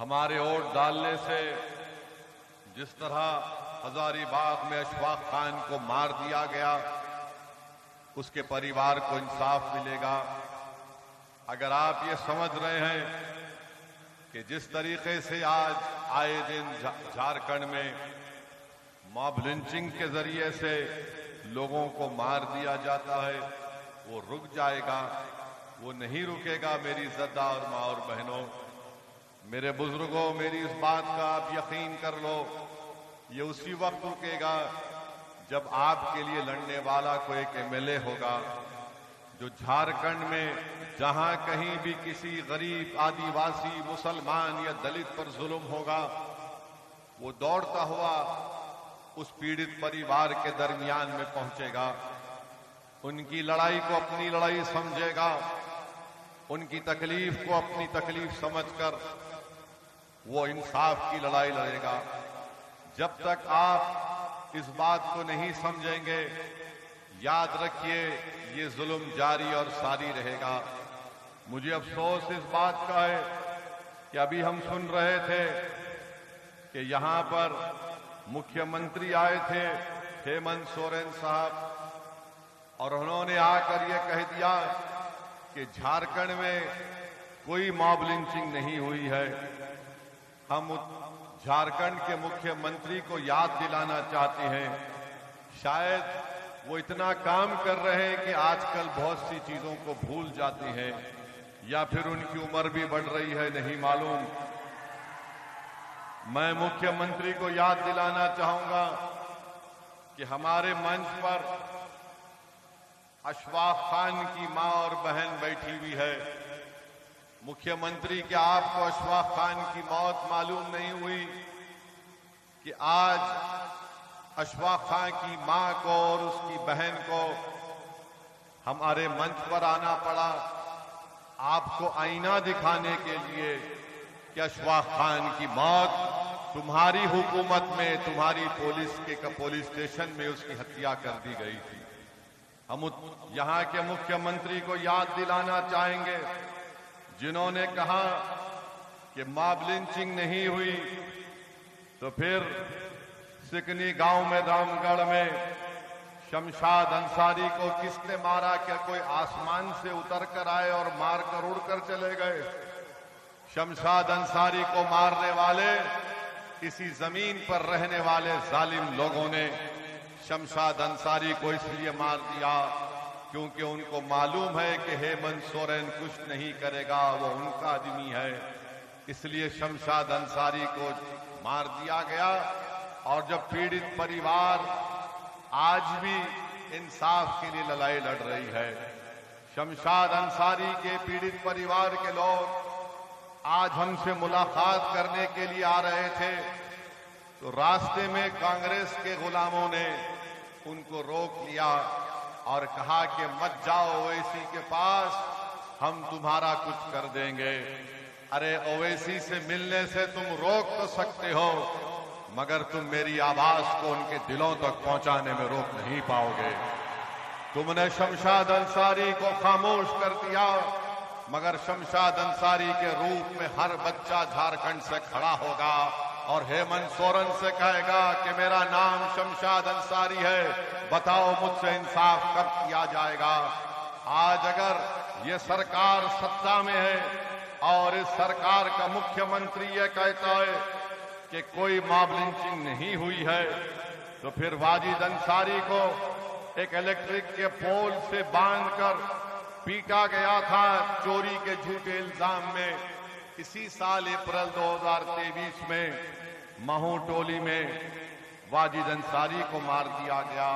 हमारे वोट डालने से जिस तरह हजारीबाग में अशफाक खान को मार दिया गया, उसके परिवार को इंसाफ मिलेगा। अगर आप ये समझ रहे हैं कि जिस तरीके से आज आए दिन झारखंड में मॉब लिंचिंग के जरिए से लोगों को मार दिया जाता है, वो रुक जाएगा, वो नहीं रुकेगा। मेरी इज्जतदार माँ और बहनों, मेरे बुजुर्गों, मेरी इस बात का आप यकीन कर लो, ये उसी वक्त रुकेगा जब आपके लिए लड़ने वाला कोई एक एमएलए होगा जो झारखंड में जहां कहीं भी किसी गरीब, आदिवासी, मुसलमान या दलित पर जुल्म होगा, वो दौड़ता हुआ उस पीड़ित परिवार के दरमियान में पहुंचेगा, उनकी लड़ाई को अपनी लड़ाई समझेगा, उनकी तकलीफ को अपनी तकलीफ समझकर वो इंसाफ की लड़ाई लड़ेगा। जब तक आप इस बात को नहीं समझेंगे, याद रखिए ये जुल्म जारी और सारी रहेगा। मुझे अफसोस इस बात का है कि अभी हम सुन रहे थे कि यहां पर मुख्यमंत्री आए थे हेमंत सोरेन साहब, और उन्होंने आकर ये कह दिया कि झारखंड में कोई मॉब लिंचिंग नहीं हुई है। हम झारखंड के मुख्यमंत्री को याद दिलाना चाहते हैं, शायद वो इतना काम कर रहे हैं कि आजकल बहुत सी चीजों को भूल जाते हैं, या फिर उनकी उम्र भी बढ़ रही है, नहीं मालूम। मैं मुख्यमंत्री को याद दिलाना चाहूंगा कि हमारे मंच पर अशफाक खान की मां और बहन बैठी हुई है। मुख्यमंत्री, क्या आपको अशफाक खान की मौत मालूम नहीं हुई कि आज अशफाक खान की मां को और उसकी बहन को हमारे मंच पर आना पड़ा आपको आईना दिखाने के लिए कि अशफाक खान की मौत तुम्हारी हुकूमत में, तुम्हारी पुलिस स्टेशन में उसकी हत्या कर दी गई थी। हम यहां के मुख्यमंत्री को याद दिलाना चाहेंगे जिन्होंने कहा कि मॉब लिंचिंग नहीं हुई, तो फिर सिकनी गांव में, रामगढ़ में शमशाद अंसारी को किसने मारा? क्या कोई आसमान से उतर कर आए और मार कर उड़ कर चले गए? शमशाद अंसारी को मारने वाले इसी जमीन पर रहने वाले जालिम लोगों ने शमशाद अंसारी को इसलिए मार दिया क्योंकि उनको मालूम है कि हेमंत सोरेन कुछ नहीं करेगा, वो उनका आदमी है, इसलिए शमशाद अंसारी को मार दिया गया। और जब पीड़ित परिवार आज भी इंसाफ के लिए लड़ाई लड़ रही है, शमशाद अंसारी के पीड़ित परिवार के लोग आज हमसे मुलाकात करने के लिए आ रहे थे, तो रास्ते में कांग्रेस के गुलामों ने उनको रोक लिया और कहा कि मत जाओ ओवैसी के पास, हम तुम्हारा कुछ कर देंगे। अरे ओवैसी से मिलने से तुम रोक तो सकते हो, मगर तुम मेरी आवाज को उनके दिलों तक पहुंचाने में रोक नहीं पाओगे। तुमने शमशाद अंसारी को खामोश कर दिया, मगर शमशाद अंसारी के रूप में हर बच्चा झारखंड से खड़ा होगा और हेमंत सोरेन से कहेगा कि मेरा नाम शमशाद अंसारी है, बताओ मुझसे इंसाफ कब किया जाएगा। आज अगर ये सरकार सत्ता में है और इस सरकार का मुख्यमंत्री ये कहता है कि कोई मॉब लिंचिंग नहीं हुई है, तो फिर वाजिद अंसारी को एक इलेक्ट्रिक के पोल से बांधकर पीटा गया था चोरी के झूठे इल्जाम में। इसी साल अप्रैल 2023 में महू टोली में वाजिद अंसारी को मार दिया गया।